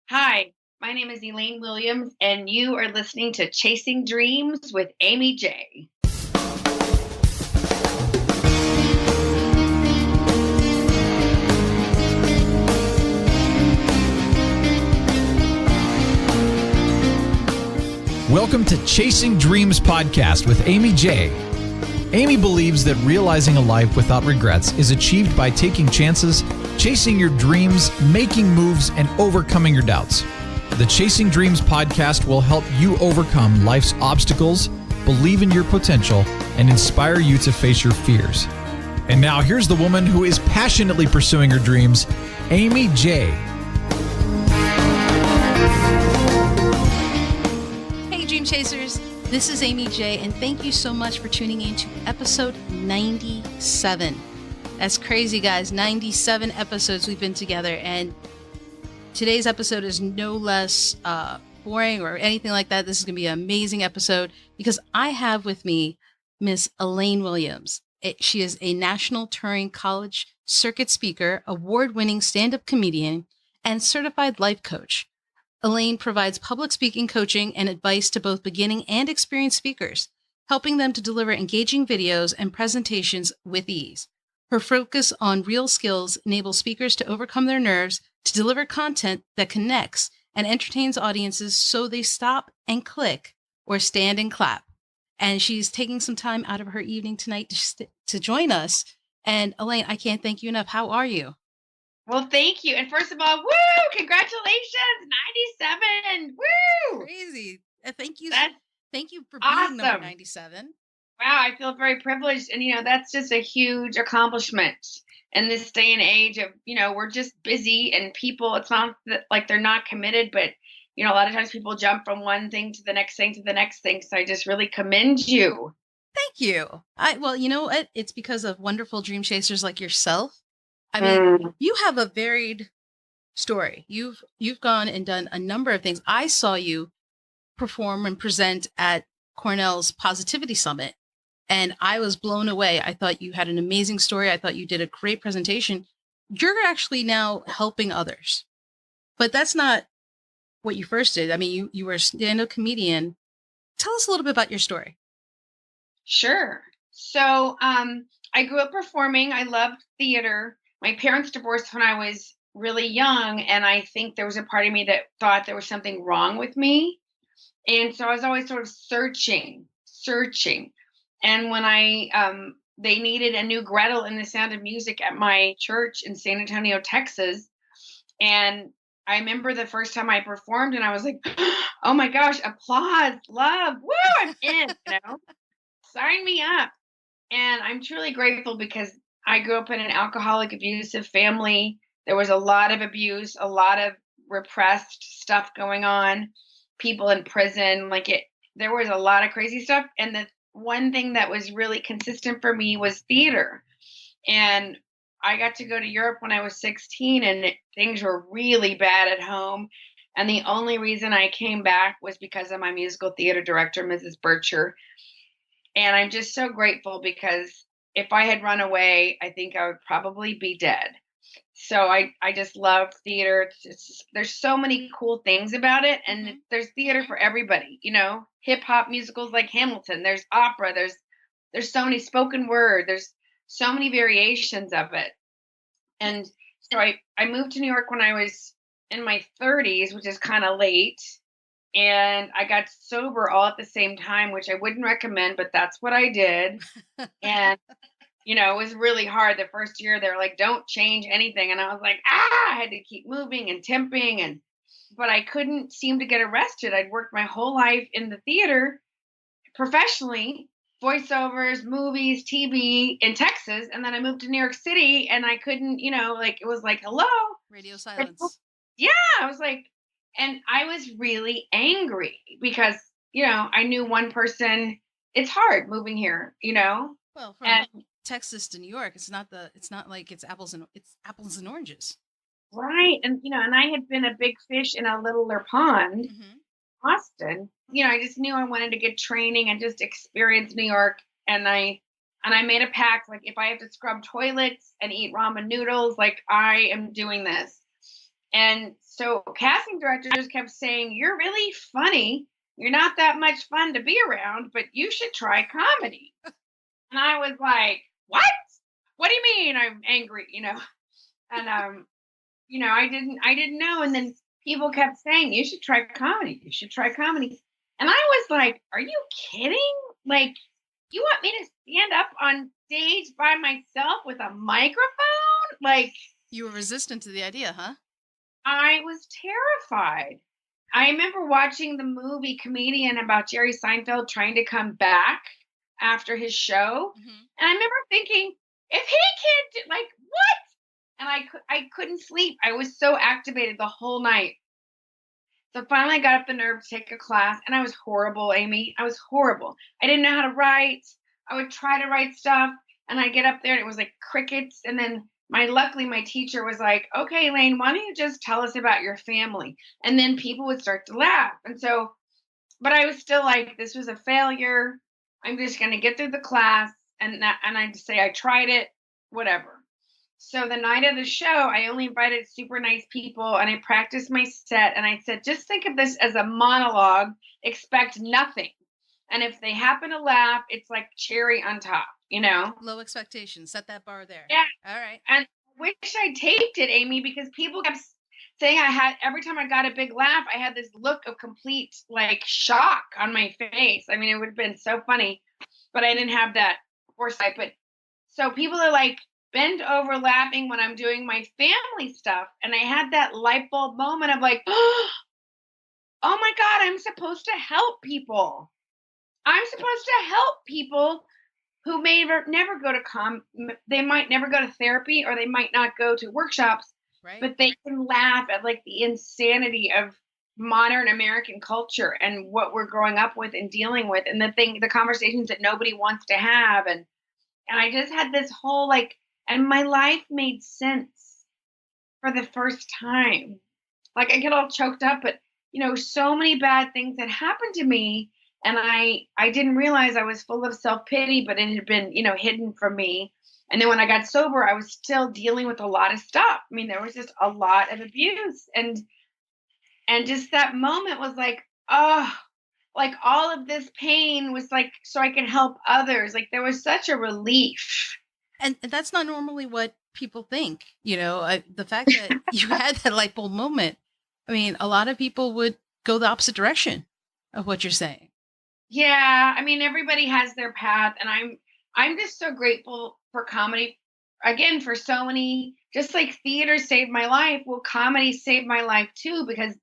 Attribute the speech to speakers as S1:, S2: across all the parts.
S1: Hi, my name is Elaine Williams, and you are listening to Chasing Dreams with Amy J.
S2: Welcome to Chasing Dreams podcast with Amy J. Amy believes that realizing a life without regrets is achieved by taking chances, chasing your dreams, making moves, and overcoming your doubts. The Chasing Dreams podcast will help you overcome life's obstacles, believe in your potential, and inspire you to face your fears. And now here's the woman who is passionately pursuing her dreams, Amy J.
S3: Hey, Dream Chasers. This is Amy J, and thank you so much for tuning in to episode 97. That's crazy, guys. 97 episodes we've been together, and today's episode is no less boring or anything like that. This is going to be an amazing episode because I have with me Miss Elaine Williams. She is a national touring college circuit speaker, award-winning stand-up comedian, and certified life coach. Elaine provides public speaking coaching and advice to both beginning and experienced speakers, helping them to deliver engaging videos and presentations with ease. Her focus on real skills enables speakers to overcome their nerves, to deliver content that connects and entertains audiences so they stop and click or stand and clap. And she's taking some time out of her evening tonight to join us. And Elaine, I can't thank you enough. How are you?
S1: Well, thank you. And first of all, woo! Congratulations! 97! Woo!
S3: Crazy. Thank you.
S1: That's
S3: Thank you for being number
S1: awesome.
S3: 97.
S1: Wow, I feel very privileged. And, that's just a huge accomplishment in this day and age of, we're just busy and people, it's not like they're not committed, but, a lot of times people jump from one thing to the next thing to the next thing. So I just really commend you.
S3: Thank you. Well, you know what? It's because of wonderful dream chasers like yourself. I mean, you have a varied story. You've gone and done a number of things. I saw you perform and present at Cornell's Positivity Summit, and I was blown away. I thought you had an amazing story. I thought you did a great presentation. You're actually now helping others, but that's not what you first did. I mean, you were a stand-up comedian. Tell us a little bit about your story.
S1: Sure. So I grew up performing. I loved theater. My parents divorced when I was really young, and I think there was a part of me that thought there was something wrong with me. And so I was always sort of searching. And when they needed a new Gretel in the Sound of Music at my church in San Antonio, Texas. And I remember the first time I performed and I was like, oh my gosh, applause, love, woo, I'm in, sign me up. And I'm truly grateful because I grew up in an alcoholic, abusive family. There was a lot of abuse, a lot of repressed stuff going on, people in prison, there was a lot of crazy stuff. And the one thing that was really consistent for me was theater. And I got to go to Europe when I was 16 and things were really bad at home. And the only reason I came back was because of my musical theater director, Mrs. Bircher. And I'm just so grateful because if I had run away, I think I would probably be dead. So I just love theater. There's so many cool things about it. And there's theater for everybody, hip hop musicals like Hamilton. There's opera. There's so many spoken word. There's so many variations of it. And so I moved to New York when I was in my 30s, which is kind of late. And I got sober all at the same time, which I wouldn't recommend, but that's what I did. And, it was really hard. The first year, they're like, don't change anything. And I was like, I had to keep moving and temping. But I couldn't seem to get arrested. I'd worked my whole life in the theater professionally, voiceovers, movies, TV in Texas. And then I moved to New York City and I couldn't, it was like, hello.
S3: Radio silence.
S1: Yeah. I was like, and I was really angry because, I knew one person. It's hard moving here,
S3: Well, from Texas to New York, it's not like it's apples and oranges.
S1: Right. And, and I had been a big fish in a littler pond, Austin. I just knew I wanted to get training and just experience New York. And I made a pact, like if I have to scrub toilets and eat ramen noodles, like I am doing this. And so casting directors kept saying, "You're really funny. You're not that much fun to be around, but you should try comedy." And I was like, "What? What do you mean?" I'm angry, And I didn't know. And then people kept saying, "You should try comedy. You should try comedy." And I was like, "Are you kidding? Like, you want me to stand up on stage by myself with a microphone?" Like,
S3: You were resistant to the idea, huh?
S1: I was terrified. I remember watching the movie Comedian about Jerry Seinfeld trying to come back after his show.
S3: Hmm.
S1: And I remember thinking, if he can't do, like, what? And I couldn't sleep. I was so activated the whole night. So finally I got up the nerve to take a class, and I was horrible, Amy. I was horrible. I didn't know how to write. I would try to write stuff, and I'd get up there and it was like crickets. And then luckily my teacher was like, "Okay, Elaine, why don't you just tell us about your family?" And then people would start to laugh. And so, but I was still like, this was a failure. I'm just gonna get through the class, and I just say I tried it, whatever. So the night of the show, I only invited super nice people, and I practiced my set, and I said, just think of this as a monologue, expect nothing. And if they happen to laugh, it's like cherry on top.
S3: Low expectations. Set that bar there.
S1: Yeah.
S3: All right.
S1: And I wish I taped it, Amy, because people kept saying every time I got a big laugh, I had this look of complete like shock on my face. I mean, it would have been so funny, but I didn't have that foresight. But so people are like bent over laughing when I'm doing my family stuff. And I had that light bulb moment of like, oh my God, I'm supposed to help people. I'm supposed to help people who may never go to they might never go to therapy, or they might not go to workshops,
S3: Right.
S1: but they can laugh at like the insanity of modern American culture and what we're growing up with and dealing with, and the conversations that nobody wants to have. And I just had this whole like, and my life made sense for the first time. Like, I get all choked up, but so many bad things had happened to me, and I didn't realize I was full of self-pity, but it had been, hidden from me. And then when I got sober, I was still dealing with a lot of stuff. I mean, there was just a lot of abuse, and just that moment was like, oh, like all of this pain was like so I can help others. Like, there was such a relief.
S3: And that's not normally what people think. The fact that you had that light bulb moment, I mean, a lot of people would go the opposite direction of what you're saying.
S1: Yeah, I mean, everybody has their path, and I'm just so grateful for comedy. Again, for so many, just like theater saved my life, well, comedy saved my life too, because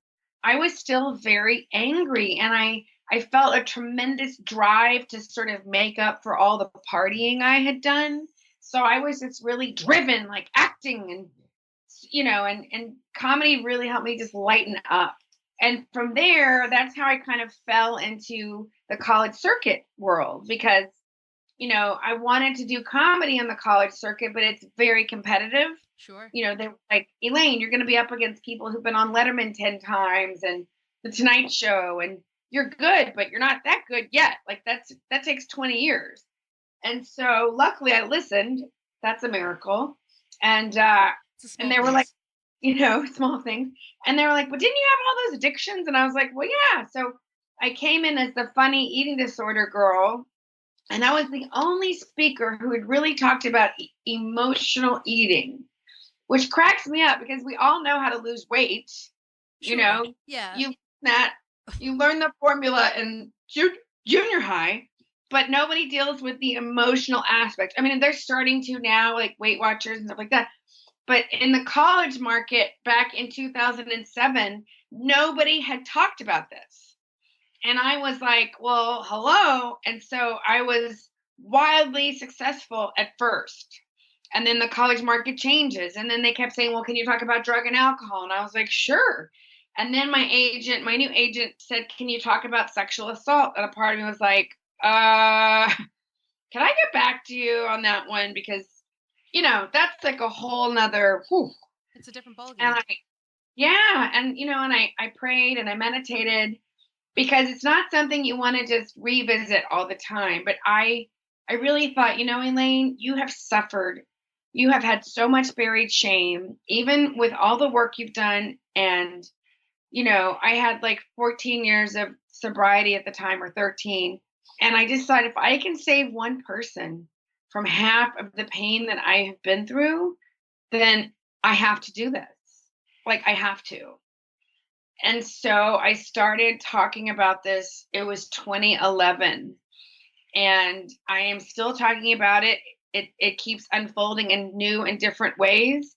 S1: I was still very angry, and I felt a tremendous drive to sort of make up for all the partying I had done. So I was just really driven, like acting, and comedy really helped me just lighten up. And from there, that's how I kind of fell into the college circuit world, because I wanted to do comedy on the college circuit, but it's very competitive.
S3: Sure.
S1: They were like, "Elaine, you're going to be up against people who've been on Letterman 10 times and The Tonight Show, and you're good, but you're not that good yet. Like, that takes 20 years." And so luckily I listened. That's a miracle. And they were like, small things. And they were like, "But didn't you have all those addictions?" And I was like, "Well, yeah." So I came in as the funny eating disorder girl. And I was the only speaker who had really talked about emotional eating, which cracks me up because we all know how to lose weight.
S3: Sure. Yeah.
S1: You learn the formula in junior high, but nobody deals with the emotional aspect. I mean, they're starting to now, like Weight Watchers and stuff like that. But in the college market back in 2007, nobody had talked about this. And I was like, well, hello. And so I was wildly successful at first. And then the college market changes. And then they kept saying, well, can you talk about drug and alcohol? And I was like, sure. And then my new agent said, can you talk about sexual assault? And a part of me was like, can I get back to you on that one? Because, that's like a whole nother, whew.
S3: It's a different ballgame.
S1: And I prayed and I meditated, because it's not something you want to just revisit all the time. But I really thought, Elaine, you have suffered you have had so much buried shame, even with all the work you've done. And, I had like 14 years of sobriety at the time, or 13. And I decided if I can save one person from half of the pain that I have been through, then I have to do this. Like, I have to. And so I started talking about this. It was 2011. And I am still talking about it. It keeps unfolding in new and different ways.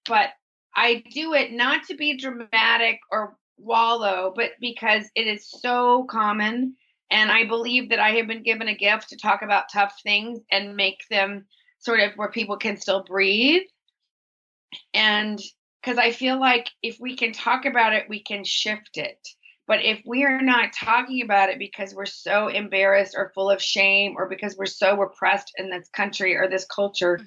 S1: But I do it not to be dramatic or wallow, but because it is so common. And I believe that I have been given a gift to talk about tough things and make them sort of where people can still breathe. And because I feel like if we can talk about it, we can shift it. But if we are not talking about it because we're so embarrassed or full of shame, or because we're so repressed in this country or this culture,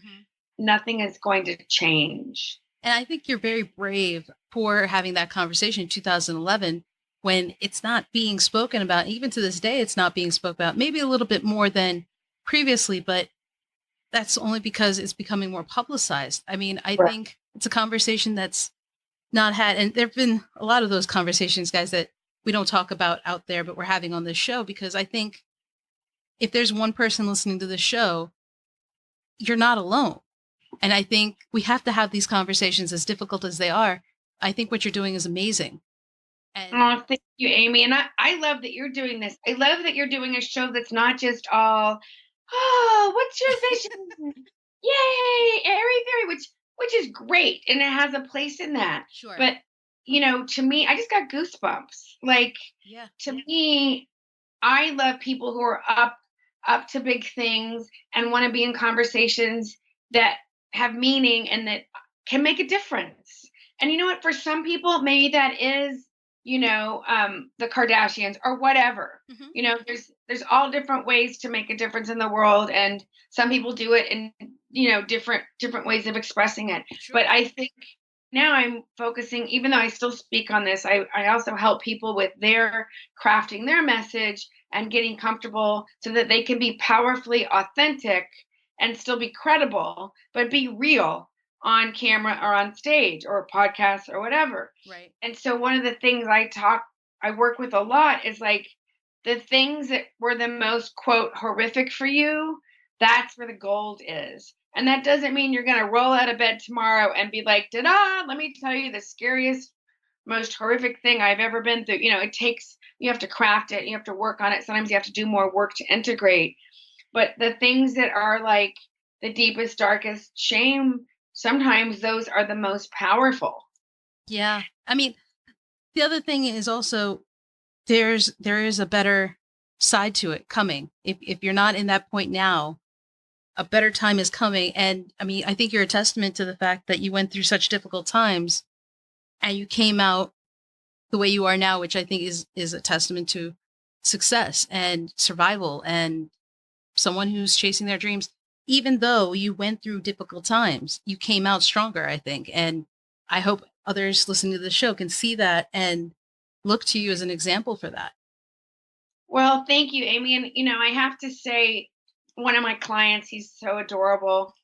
S1: nothing is going to change.
S3: And I think you're very brave for having that conversation in 2011 when it's not being spoken about. Even to this day, it's not being spoken about, maybe a little bit more than previously, but that's only because it's becoming more publicized. I mean, I think it's a conversation that's not had, and there've been a lot of those conversations, guys, that we don't talk about out there, but we're having on this show, because I think if there's one person listening to the show, you're not alone. And I think we have to have these conversations, as difficult as they are. I think what you're doing is amazing. And
S1: Oh, thank you, Amy. And I love that you're doing this. I love that you're doing a show that's not just all, oh, what's your vision? Yay, airy fairy, which is great. And it has a place in that.
S3: sure.
S1: But, to me, I just got goosebumps. Like,
S3: Yeah.
S1: to me, I love people who are up to big things and want to be in conversations that have meaning and that can make a difference. And you know what? For some people, maybe that is, the Kardashians or whatever. There's all different ways to make a difference in the world, and some people do it in different ways of expressing it.
S3: Sure.
S1: But I think now I'm focusing, even though I still speak on this, I also help people with their crafting their message and getting comfortable so that they can be powerfully authentic and still be credible, but be real on camera or on stage or podcast or whatever.
S3: Right.
S1: And so one of the things I work with a lot is like the things that were the most, quote, horrific for you, that's where the gold is. And that doesn't mean you're going to roll out of bed tomorrow and be like, ta-da, let me tell you the scariest, most horrific thing I've ever been through. You have to craft it. You have to work on it. Sometimes you have to do more work to integrate. But the things that are like the deepest, darkest shame, sometimes those are the most powerful.
S3: Yeah. I mean, the other thing is also there is a better side to it coming. If you're not in that point now, a better time is coming. And I mean, I think you're a testament to the fact that you went through such difficult times and you came out the way you are now, which I think is a testament to success and survival and someone who's chasing their dreams. Even though you went through difficult times, you came out stronger, I think. And I hope others listening to the show can see that and look to you as an example for that.
S1: Well, thank you, Amy. And, I have to say, one of my clients, he's so adorable.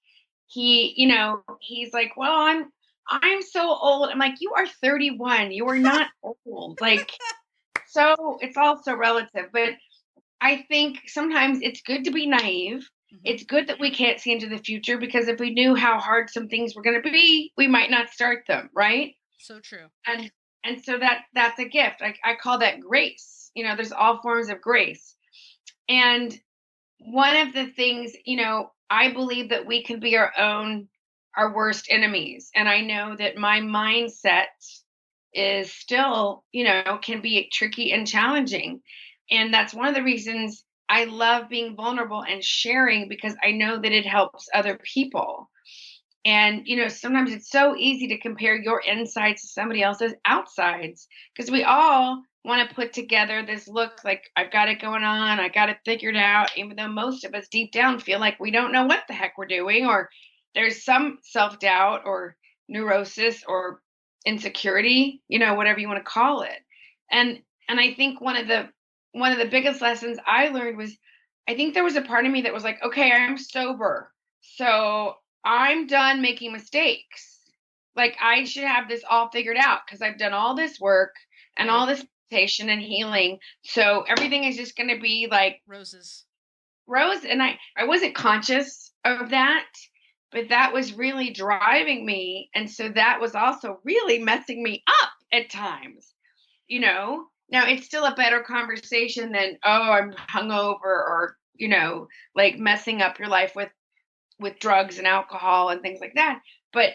S1: He's like, well, I'm so old. I'm like, you are 31. You are not old. Like, so it's all so relative. But I think sometimes it's good to be naive. It's good that we can't see into the future, because if we knew how hard some things were going to be, we might not start them, right?
S3: So true.
S1: And so that's a gift. I call that grace. There's all forms of grace. And one of the things, I believe that we can be our worst enemies. And I know that my mindset is still, can be tricky and challenging. And that's one of the reasons I love being vulnerable and sharing, because I know that it helps other people. And, sometimes it's so easy to compare your insides to somebody else's outsides, because we all want to put together this look like I've got it going on, I got it figured out, even though most of us deep down feel like we don't know what the heck we're doing, or there's some self-doubt or neurosis or insecurity, whatever you want to call it. And I think one of the biggest lessons I learned was, I think there was a part of me that was like, okay, I'm sober, so I'm done making mistakes. Like, I should have this all figured out because I've done all this work and
S3: Right.
S1: all this meditation and healing. So everything is just going to be like
S3: Roses.
S1: rose. And I wasn't conscious of that, but that was really driving me. And so that was also really messing me up at times, you know? Now it's still a better conversation than, oh, I'm hungover or, like messing up your life with drugs and alcohol and things like that. But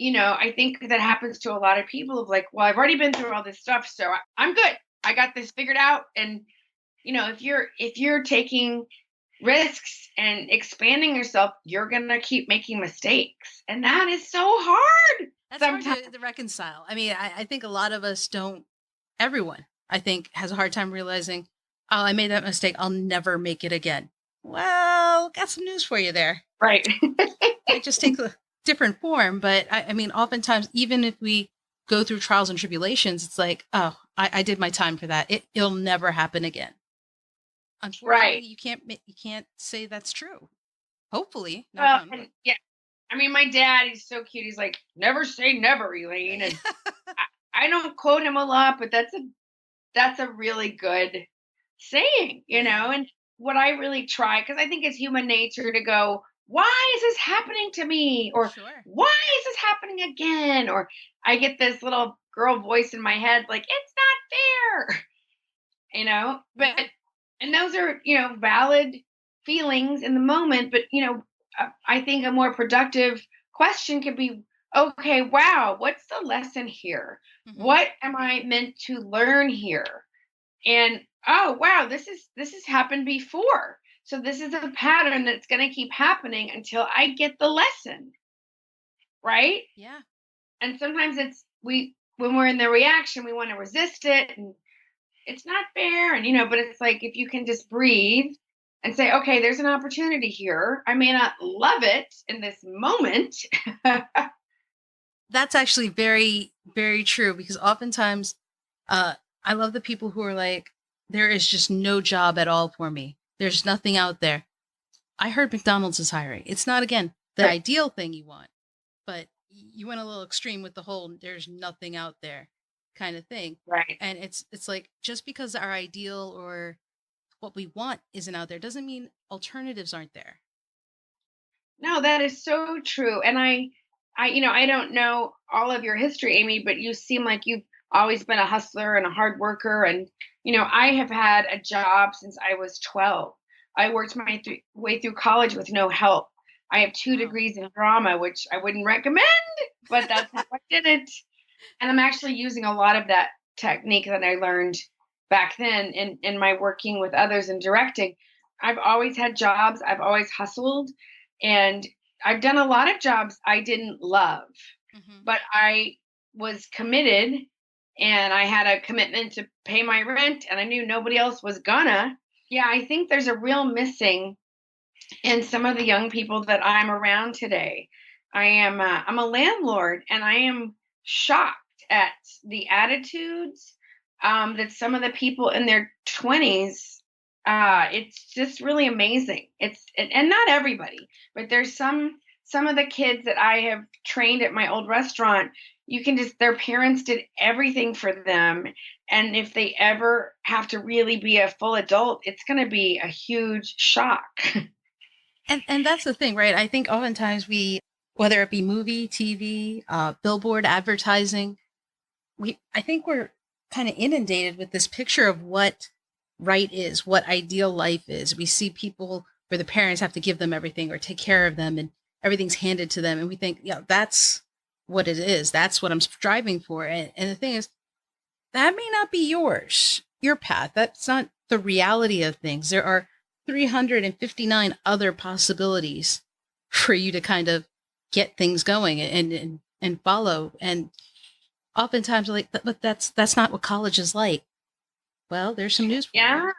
S1: I think that happens to a lot of people of like, well, I've already been through all this stuff, so I'm good. I got this figured out. And if you're taking risks and expanding yourself, you're gonna keep making mistakes, and that is so hard
S3: That's hard
S1: sometimes.
S3: to reconcile. I mean, I think a lot of us don't, everyone, I think, has a hard time realizing, oh, I made that mistake. I'll never make it again. Well, got some news for you there.
S1: Right.
S3: Might just take a different form. But I mean, oftentimes, even if we go through trials and tribulations, it's like, oh, I did my time for that. It'll never happen again. Unfortunately,
S1: Right.
S3: you can't say that's true. Hopefully, knock
S1: Well,
S3: on
S1: and
S3: wood.
S1: yeah, I mean, my dad, he's so cute. He's like, never say never, Elaine. And I don't quote him a lot, but that's a really good saying,
S3: Yeah,
S1: and what I really try, because I think it's human nature to go, why is this happening to me? Or
S3: sure.
S1: why is this happening again? Or I get this little girl voice in my head, like, it's not fair, but,
S3: Yeah.
S1: and those are, valid feelings in the moment. But, I think a more productive question could be, okay, wow, what's the lesson here?
S3: Hmm.
S1: What am I meant to learn here? And oh wow, this has happened before, so this is a pattern that's going to keep happening until I get the lesson, right?
S3: Yeah.
S1: And sometimes it's we when we're in the reaction, we want to resist it, and it's not fair, and but it's like, if you can just breathe and say, okay, there's an opportunity here. I may not love it in this moment.
S3: That's actually very, very true because oftentimes uh I love the people who are like, there is just no job at all for me. There's nothing out there. I heard McDonald's is hiring. It's not, again, the
S1: Right.
S3: ideal thing you want, but you went a little extreme with the whole there's nothing out there kind of thing.
S1: Right.
S3: And it's like, just because our ideal or what we want isn't out there doesn't mean alternatives aren't there.
S1: No, that is so true. And I don't know all of your history, Amy, but you seem like you've always been a hustler and a hard worker. And, I have had a job since I was 12. I worked my way through college with no help. I have two
S3: Wow.
S1: degrees in drama, which I wouldn't recommend, but that's how I did it. And I'm actually using a lot of that technique that I learned back then in my working with others and directing. I've always had jobs, I've always hustled, and I've done a lot of jobs I didn't love,
S3: Hmm.
S1: but I was committed, and I had a commitment to pay my rent, and I knew nobody else was gonna. Yeah, I think there's a real missing in some of the young people that I'm around today. I'm a landlord, and I am shocked at the attitudes that some of the people in their 20s. It's just really amazing. And not everybody, but there's some of the kids that I have trained at my old restaurant. You can just Their parents did everything for them, and if they ever have to really be a full adult, it's going to be a huge shock.
S3: And that's the thing, right? I think oftentimes whether it be movie, TV, billboard advertising, I think we're kind of inundated with this picture of what right is, what ideal life is. We see people where the parents have to give them everything or take care of them, and everything's handed to them, and we think, yeah, that's what it is. That's what I'm striving for. And the thing is, that may not be your path. That's not the reality of things. There are 359 other possibilities for you to kind of get things going and follow. And oftentimes, like, but that's not what college is like. Well, there's some news for you.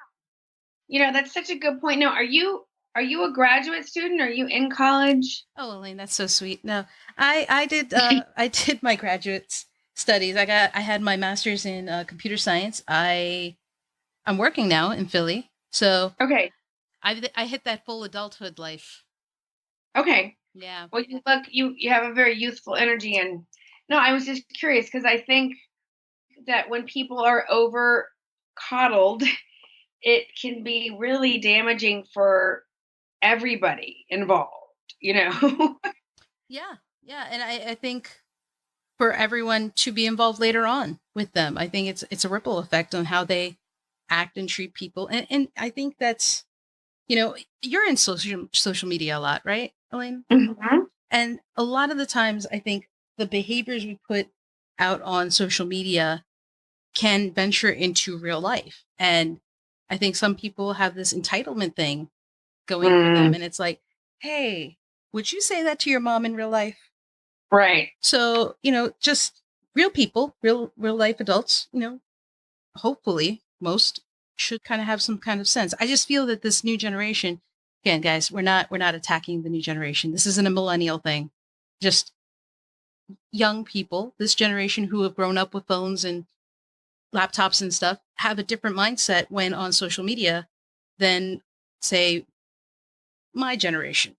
S1: Yeah. That's such a good point. Now, are you a graduate student? Are you in college?
S3: Oh, Elaine, that's so sweet. No, I did I did my graduate studies. I had my master's in computer science. I'm working now in Philly, so
S1: Okay.
S3: I hit that full adulthood life.
S1: Okay.
S3: Yeah.
S1: Well, you have a very youthful energy, and no, I was just curious because I think that when people are over coddled, it can be really damaging for everybody involved, you
S3: Hmm.
S1: know?
S3: Yeah. Yeah. And I think for everyone to be involved later on with them, I think it's a ripple effect on how they act and treat people. And I think that's, you're in social media a lot, right, Elaine?
S1: Mhm.
S3: And a lot of the times I think the behaviors we put out on social media can venture into real life. And I think some people have this entitlement thing going for them.
S1: Mm,
S3: And it's like, hey, would you say that to your mom in real life?
S1: right.
S3: So, just real people, real life adults, hopefully most should kind of have some kind of sense. I just feel that this new generation, again, guys, we're not attacking the new generation. This isn't a millennial thing. Just young people, this generation who have grown up with phones and laptops and stuff, have a different mindset when on social media than, say, my generation.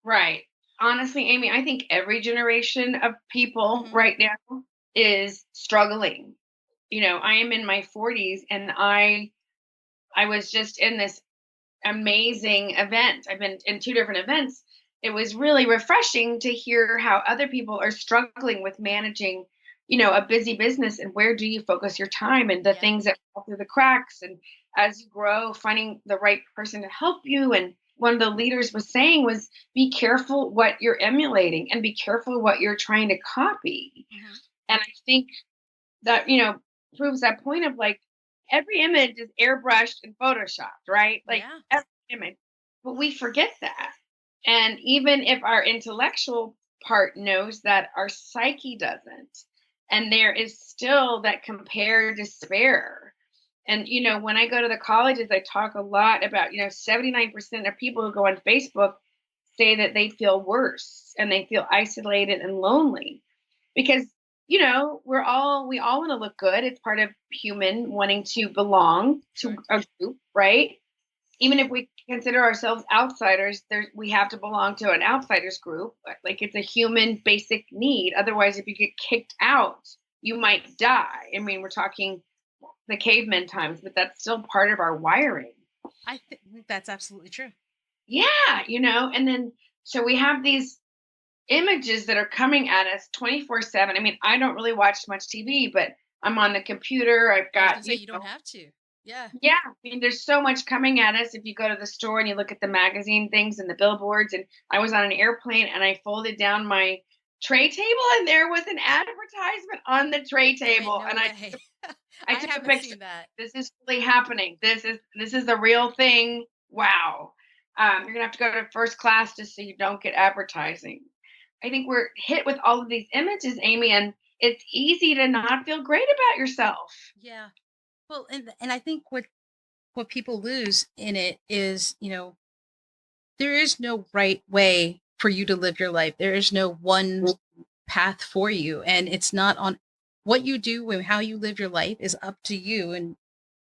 S1: Right. Honestly, Amy, I think every generation of people
S3: Hmm.
S1: right now is struggling. I am in my 40s, and I was just in this amazing event. I've been in two different events. It was really refreshing to hear how other people are struggling with managing, a busy business, and where do you focus your time, and the
S3: Yeah.
S1: things that fall through the cracks, and as you grow, finding the right person to help you. And one of the leaders was saying was, be careful what you're emulating and be careful what you're trying to copy.
S3: Hmm.
S1: And I think that, proves that point of like every image is airbrushed and photoshopped, right? Like
S3: Yeah.
S1: every image. But we forget that. And even if our intellectual part knows that, our psyche doesn't. And there is still that compare despair. And when I go to the colleges, I talk a lot about, 79% of people who go on Facebook say that they feel worse and they feel isolated and lonely because we all want to look good. It's part of human wanting to belong to
S3: Sure.
S1: a group, right? Even if we consider ourselves outsiders, we have to belong to an outsiders group. Like, it's a human basic need. Otherwise, if you get kicked out, you might die. I mean, we're talking the caveman times, but that's still part of our wiring.
S3: I think that's absolutely true.
S1: Yeah, and then so we have these images that are coming at us 24/7. I mean, I don't really watch much TV, but I'm on the computer. I've
S3: I was gonna
S1: got,
S3: say you don't have to. Yeah.
S1: yeah, I mean, there's so much coming at us. If you go to the store and you look at the magazine things and the billboards, and I was on an airplane and I folded down my tray table and there was an advertisement on the tray
S3: Wait,
S1: table,
S3: no
S1: and I
S3: way.
S1: I
S3: I
S1: took a
S3: haven't
S1: picture.
S3: seen that.
S1: This is really happening. This is the real thing. Wow. You're gonna have to go to first class just so you don't get advertising. I think we're hit with all of these images, Amy, and it's easy to not feel great about yourself.
S3: Yeah. Well, and I think what people lose in it is, there is no right way for you to live your life. There is no one path for you, and it's not on what you do and how you live your life is up to you and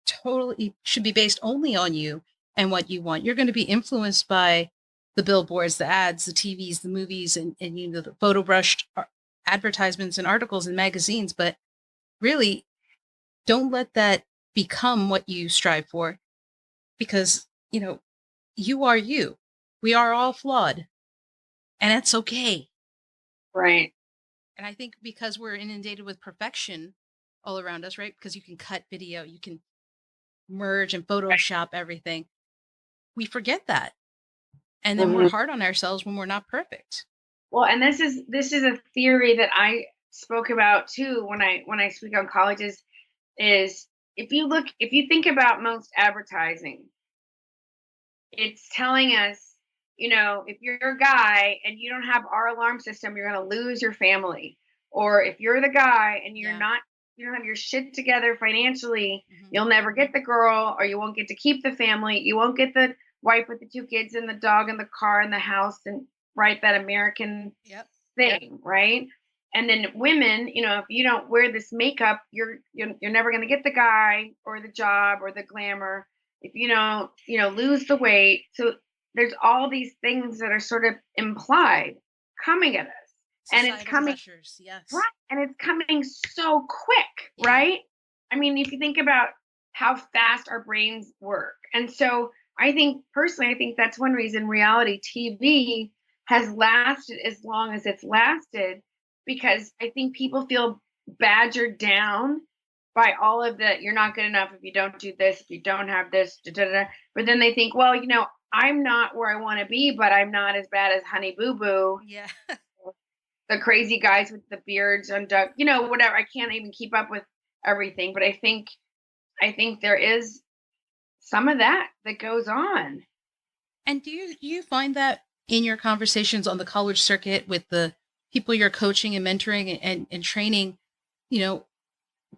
S3: totally should be based only on you and what you want. You're going to be influenced by the billboards, the ads, the TVs, the movies, and the photo brushed advertisements and articles and magazines. But really, don't let that become what you strive for because, you are you. We are all flawed, and that's okay.
S1: Right.
S3: And I think because we're inundated with perfection all around us, right? Because you can cut video, you can merge and Photoshop everything. We forget that. And then we're
S1: Mhm.
S3: hard on ourselves when we're not perfect.
S1: Well, and this is a theory that I spoke about too when I speak on colleges. Is if you think about most advertising, it's telling us, if you're a guy and you don't have our alarm system, you're going to lose your family. Or if you're the guy and
S3: Yeah.
S1: you don't have your shit together financially,
S3: Hmm.
S1: you'll never get the girl, or you won't get to keep the family. You won't get the wife with the two kids and the dog and the car and the house, and right, that American
S3: Yep.
S1: thing, right? And then women, if you don't wear this makeup, you're never going to get the guy or the job or the glamour. If you don't, lose the weight. So there's all these things that are sort of implied coming at us. And it's
S3: Societal
S1: coming
S3: pressures. Yes.
S1: right. And it's coming so quick,
S3: Yeah.
S1: right? I mean, if you think about how fast our brains work. And so I think personally, I think that's one reason reality TV has lasted as long as it's lasted, because I think people feel badgered down by all of the you're not good enough if you don't do this, if you don't have this, da, da, da. But then they think, well, I'm not where I want to be, but I'm not as bad as Honey Boo Boo,
S3: Yeah.
S1: the crazy guys with the beards and whatever. I can't even keep up with everything, but I think there is some of that goes on.
S3: And do you find that in your conversations on the college circuit with the people you're coaching and mentoring and training, you know,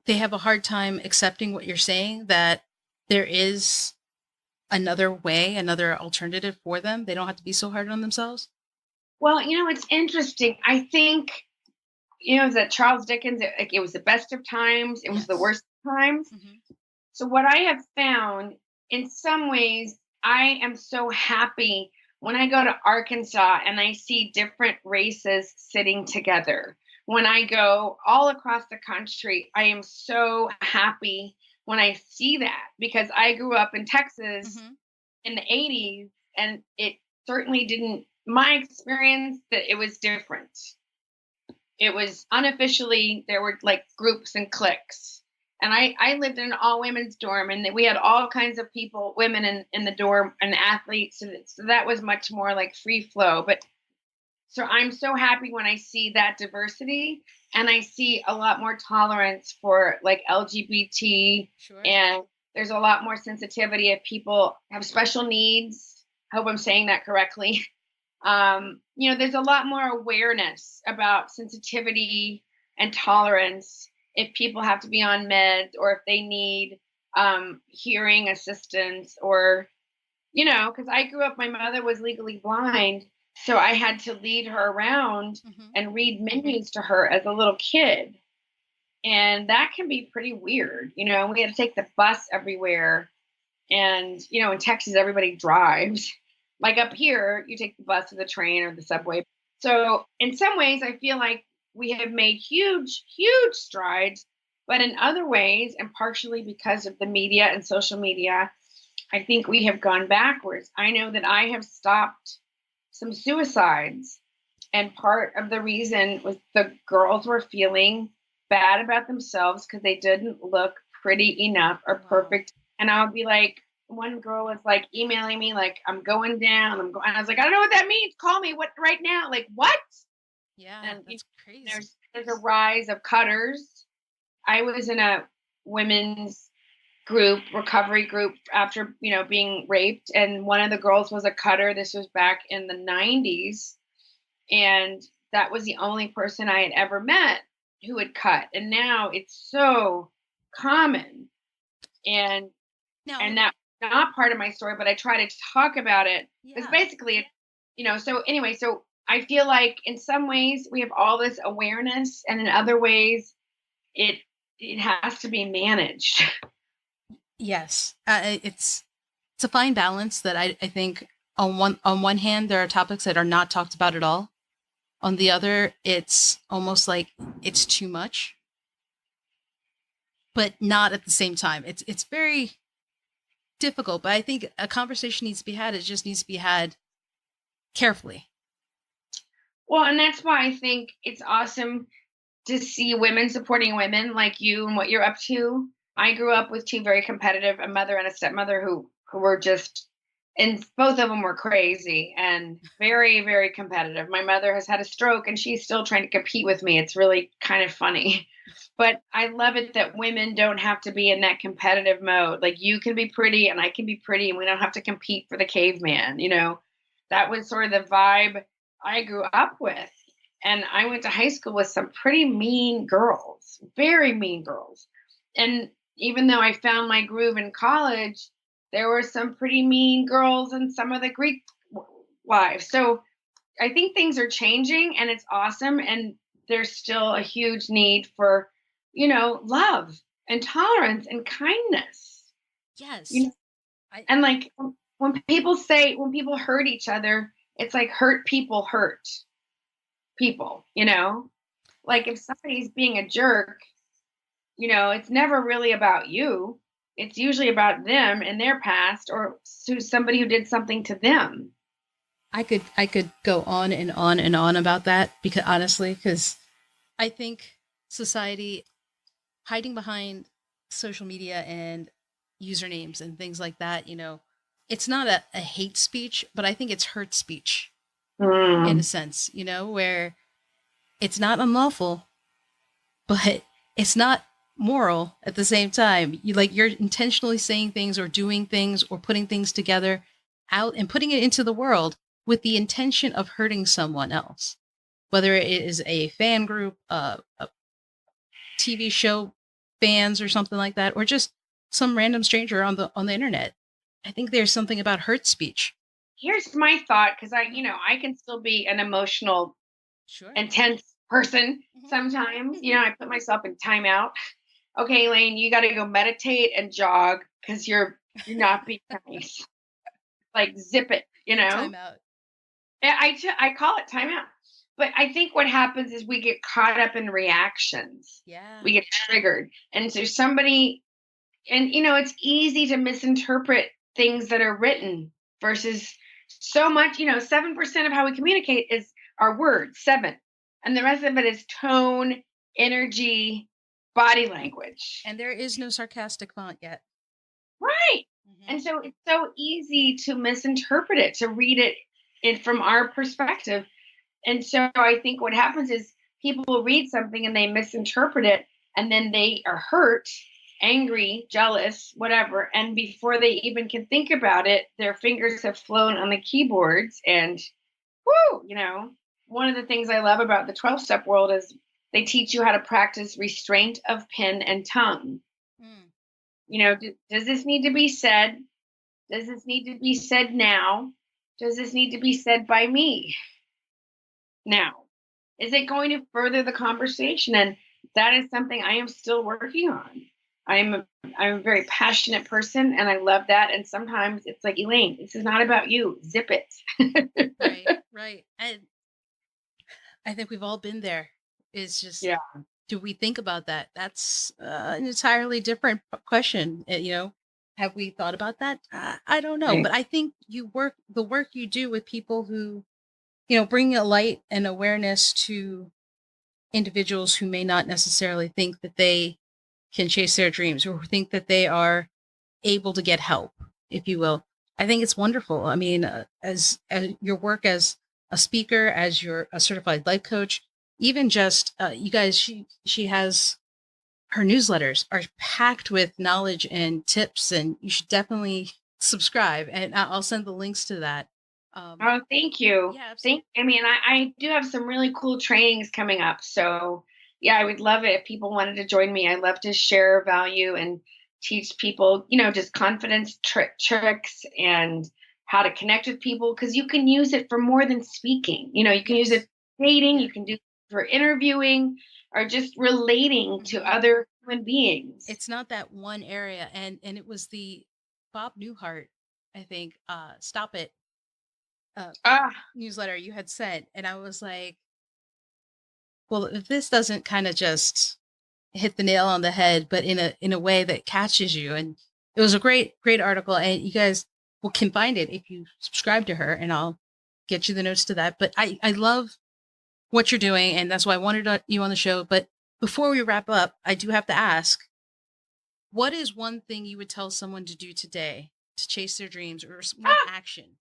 S3: they have a hard time accepting what you're saying, that there is another way, another alternative for them? They don't have to be so hard on themselves?
S1: Well, it's interesting. I think, that Charles Dickens, it was the best of times, it was the
S3: Yes.
S1: worst of times.
S3: Hmm.
S1: So what I have found, in some ways, I am so happy when I go to Arkansas and I see different races sitting together. When I go all across the country, I am so happy when I see that, because I grew up in Texas
S3: Hmm.
S1: in the 80s, and it certainly didn't, my experience, that it was different. It was unofficially, there were like groups and cliques. And I lived in an all women's dorm, and we had all kinds of people, women in the dorm, and athletes. So that was much more like free flow. But so I'm so happy when I see that diversity, and I see a lot more tolerance for like LGBT,
S3: Sure.
S1: and there's a lot more sensitivity if people have special needs. I hope I'm saying that correctly. There's a lot more awareness about sensitivity and tolerance if people have to be on meds, or if they need hearing assistance, or, because I grew up, my mother was legally blind. So I had to lead her around
S3: Hmm.
S1: and read menus to her as a little kid. And that can be pretty weird. We had to take the bus everywhere. And, in Texas, everybody drives. Like up here, you take the bus or the train or the subway. So, in some ways, I feel like we have made huge, huge strides. But in other ways, and partially because of the media and social media, I think we have gone backwards. I know that I have stopped some suicides. And part of the reason was the girls were feeling bad about themselves because they didn't look pretty enough or
S3: Wow.
S1: perfect. And I would be like, one girl was like emailing me, like, I'm going down. And I was like, I don't know what that means. Call me right now? Like, what?
S3: Yeah,
S1: And
S3: that's crazy.
S1: there's a rise of cutters. I was in a women's recovery group, after, being raped. And one of the girls was a cutter. This was back in the 90s. And that was the only person I had ever met who had cut. And now it's so common. And
S3: Now,
S1: and that's not part of my story, but I try to talk about it, because
S3: yeah.
S1: basically so anyway, so I feel like in some ways we have all this awareness, and in other ways it it has to be managed.
S3: Yes. It's a fine balance that I think on one hand there are topics that are not talked about at all. On the other, it's almost like it's too much, but not at the same time. It's very difficult, but I think a conversation needs to be had. It just needs to be had carefully.
S1: Well, and that's why I think it's awesome to see women supporting women like you and what you're up to. I grew up with two very competitive, a mother and a stepmother, who were just, and both of them were crazy and very, very competitive. My mother has had a stroke and she's still trying to compete with me. It's really kind of funny. But I love it that women don't have to be in that competitive mode. Like, you can be pretty and I can be pretty, and we don't have to compete for the caveman. That was sort of the vibe I grew up with. And I went to high school with some pretty mean girls, very mean girls. And even though I found my groove in college, there were some pretty mean girls in some of the Greek lives. So I think things are changing, and it's awesome. And there's still a huge need for, love and tolerance and kindness. You
S3: Yes.
S1: know,
S3: I
S1: and like when people hurt each other, it's like hurt people, you know? Like if somebody's being a jerk, you know, it's never really about you. It's usually about them and their past or somebody who did something to them.
S3: I could go on and on and on about that because I think society hiding behind social media and usernames and things like that, it's not a hate speech, but I think it's hurt speech in a
S1: Mm.
S3: sense, where it's not unlawful, but it's not moral at the same time. You're intentionally saying things or doing things or putting things together out and putting it into the world with the intention of hurting someone else, whether it is a fan group, a TV show fans or something like that, or just some random stranger on the internet. I think there's something about hurt speech.
S1: Here's my thought because I can still be an emotional,
S3: Sure.
S1: intense person
S3: Mhm.
S1: sometimes. I put myself in timeout. Okay, Elaine, you got to go meditate and jog because you're not being nice. Like zip it, you know.
S3: Time out.
S1: I call it timeout. But I think what happens is we get caught up in reactions.
S3: Yeah.
S1: We get triggered. And so somebody, and it's easy to misinterpret things that are written versus so much, 7% of how we communicate is our words, seven. And the rest of it is tone, energy, body language.
S3: And there is no sarcastic font yet.
S1: Right.
S3: Hmm.
S1: And so it's so easy to misinterpret it, to read it from our perspective. And so I think what happens is people read something and they misinterpret it, and then they are hurt, angry, jealous, whatever. And before they even can think about it, their fingers have flown on the keyboards. And whoo, one of the things I love about the 12 step world is they teach you how to practice restraint of pen and tongue.
S3: Mm.
S1: Does this need to be said? Does this need to be said now? Does this need to be said by me now? Is it going to further the conversation? And that is something I am still working on. I'm a very passionate person and I love that. And sometimes it's like, Elaine, this is not about you. Zip it.
S3: Right, right. And I think we've all been there. It's just,
S1: Yeah.
S3: do we think about that? That's an entirely different question. Have we thought about that? I don't know,
S1: Right.
S3: but I think the work you do with people who, bring a light and awareness to individuals who may not necessarily think that they can chase their dreams or who think that they are able to get help, if you will. I think it's wonderful. I mean, as your work as a speaker, as you're a certified life coach, even just you guys, she has her newsletters are packed with knowledge and tips, and you should definitely subscribe. And I'll send the links to that.
S1: Oh, thank you.
S3: Yeah, absolutely.
S1: I mean, I do have some really cool trainings coming up. So, yeah, I would love it if people wanted to join me. I love to share value and teach people, just confidence tricks and how to connect with people because you can use it for more than speaking. You can use
S3: Yes.
S1: it for dating,
S3: Yeah.
S1: you can do it for interviewing or just relating to
S3: Mhm.
S1: other human beings.
S3: It's not that one area, and it was the Bob Newhart, I think, Stop It uh,
S1: Ah,
S3: newsletter you had sent, and I was like, well, if this doesn't kind of just hit the nail on the head, but in a way that catches you, and it was a great article, and you guys can find it if you subscribe to her, and I'll get you the notes to that. But I love what you're doing, and that's why I wanted you on the show. But before we wrap up, I do have to ask, what is one thing you would tell someone to do today to chase their dreams or one
S1: ah.
S3: action?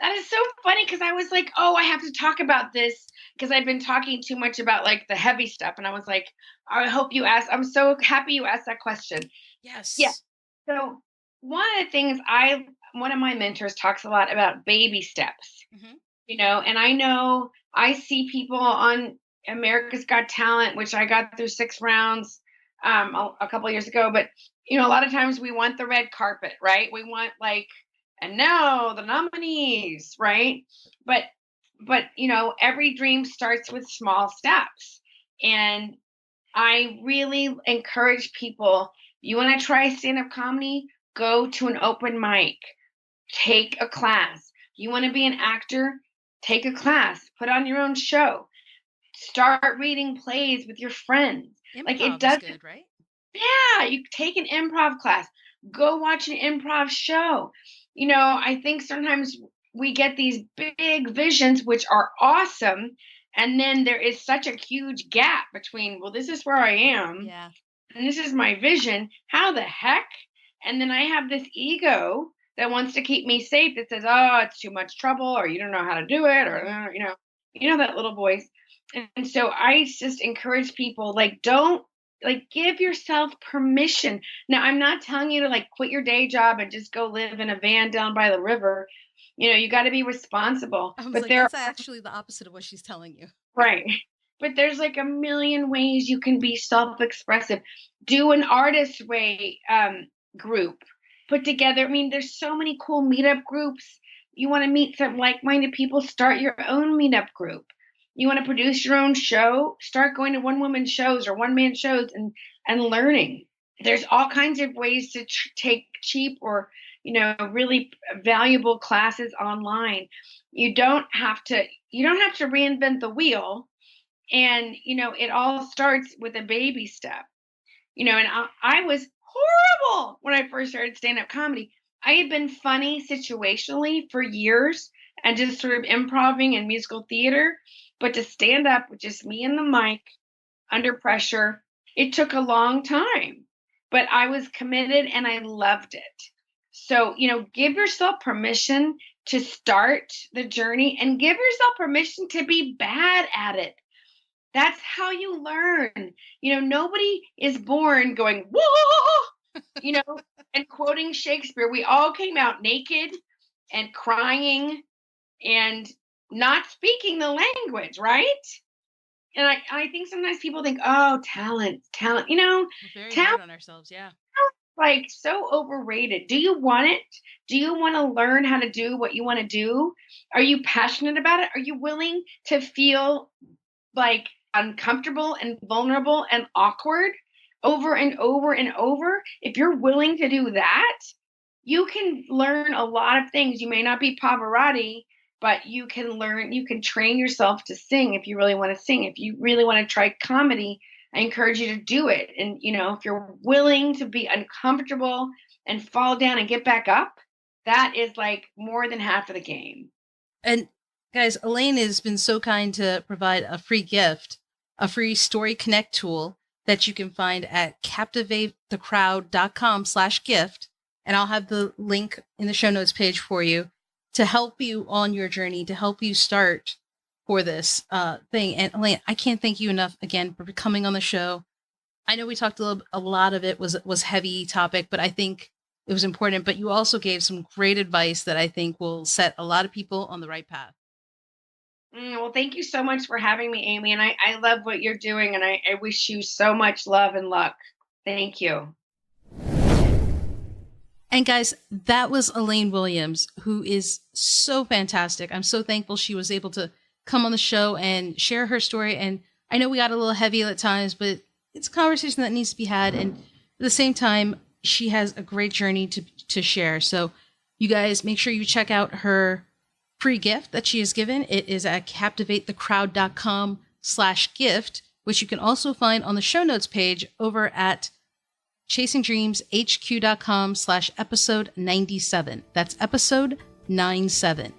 S1: That is so funny because I was like, "Oh, I have to talk about this," because I've been talking too much about, like, the heavy stuff, and I was like, "I hope you asked." I'm so happy you asked that question. Yeah.
S3: Yes.
S1: So, one of the things one of my mentors talks a lot about baby steps,
S3: Hmm.
S1: and I know I see people on America's Got Talent, which I got through 6 rounds, a couple years ago, but, a lot of times we want the red carpet, right? We want, like, and now the nominees, right? But every dream starts with small steps. And I really encourage people, you want to try stand-up comedy, go to an open mic. take a class. You want to be an actor? Take a class. Put on your own show. Start reading plays with your friends. Like, it
S3: Improv is
S1: doesn't.
S3: good, right?
S1: Yeah, you take an improv class. Go watch an improv show. I think sometimes we get these big visions, which are awesome, and then there is such a huge gap between, well, this is where I am,
S3: Yeah.
S1: and this is my vision. How the heck? And then I have this ego that wants to keep me safe, that says, oh, it's too much trouble, or you don't know how to do it, or that little voice. And so I just encourage people, like, don't, like, give yourself permission. Now, I'm not telling you to, like, quit your day job and just go live in a van down by the river. You got to be responsible.
S3: I was
S1: But
S3: like,
S1: there
S3: that's
S1: are,
S3: actually the opposite of what she's telling you.
S1: right. But there's like a million ways you can be self-expressive. Do an artist way group. Put together. I mean, there's so many cool meetup groups. You want to meet some like-minded people, start your own meetup group. You want to produce your own show, start going to one-woman shows or one-man shows and learning. There's all kinds of ways to take cheap or, really valuable classes online. You don't have to reinvent the wheel. And, it all starts with a baby step. And I was horrible when I first started stand-up comedy. I had been funny situationally for years and just sort of improvising and musical theater. But to stand up with just me and the mic under pressure, it took a long time. But I was committed and I loved it. So, give yourself permission to start the journey and give yourself permission to be bad at it. That's how you learn. Nobody is born going, whoa, and quoting Shakespeare. We all came out naked and crying and not speaking the language, right? And I think sometimes people think, oh, talent,
S3: We're very hard
S1: talent,
S3: on ourselves, yeah.
S1: like, so overrated. Do you want it? Do you want to learn how to do what you want to do? Are you passionate about it? Are you willing to feel like uncomfortable and vulnerable and awkward over and over and over? If you're willing to do that, you can learn a lot of things. You may not be Pavarotti, but you can train yourself to sing if you really want to sing. If you really want to try comedy, I encourage you to do it. And, if you're willing to be uncomfortable and fall down and get back up, that is like more than half of the game.
S3: And guys, Elaine has been so kind to provide a free gift, a free Story Connect tool that you can find at captivatethecrowd.com/gift. And I'll have the link in the show notes page for you to help you on your journey, to help you start for this thing. And Elaine, I can't thank you enough again for coming on the show. I know we talked a lot of it was heavy topic, but I think it was important. But you also gave some great advice that I think will set a lot of people on the right path.
S1: Well, thank you so much for having me, Amy. And I love what you're doing. And I wish you so much love and luck. Thank you.
S3: And guys, that was Elaine Williams, who is so fantastic. I'm so thankful she was able to come on the show and share her story. And I know we got a little heavy at times, but it's a conversation that needs to be had. And at the same time, she has a great journey to share. So you guys make sure you check out her free gift that she has given. It is at captivatethecrowd.com/gift, which you can also find on the show notes page over at chasingdreamshq.com/episode 97. That's episode 97.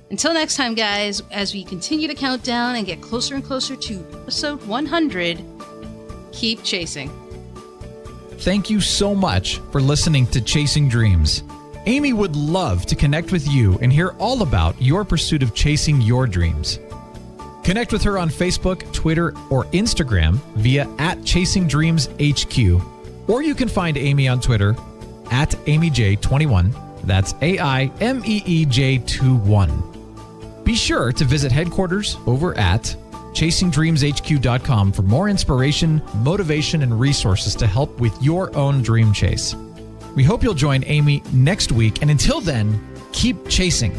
S3: Until next time, guys, as we continue to count down and get closer and closer to episode 100, keep chasing.
S2: Thank you so much for listening to Chasing Dreams. Amy would love to connect with you and hear all about your pursuit of chasing your dreams. Connect with her on Facebook, Twitter, or Instagram via @ChasingDreamsHQ. Or you can find Amy on Twitter @AmyJ21. That's AIMEEJ21. Be sure to visit headquarters over at chasingdreamshq.com for more inspiration, motivation, and resources to help with your own dream chase. We hope you'll join Amy next week, and until then, keep chasing.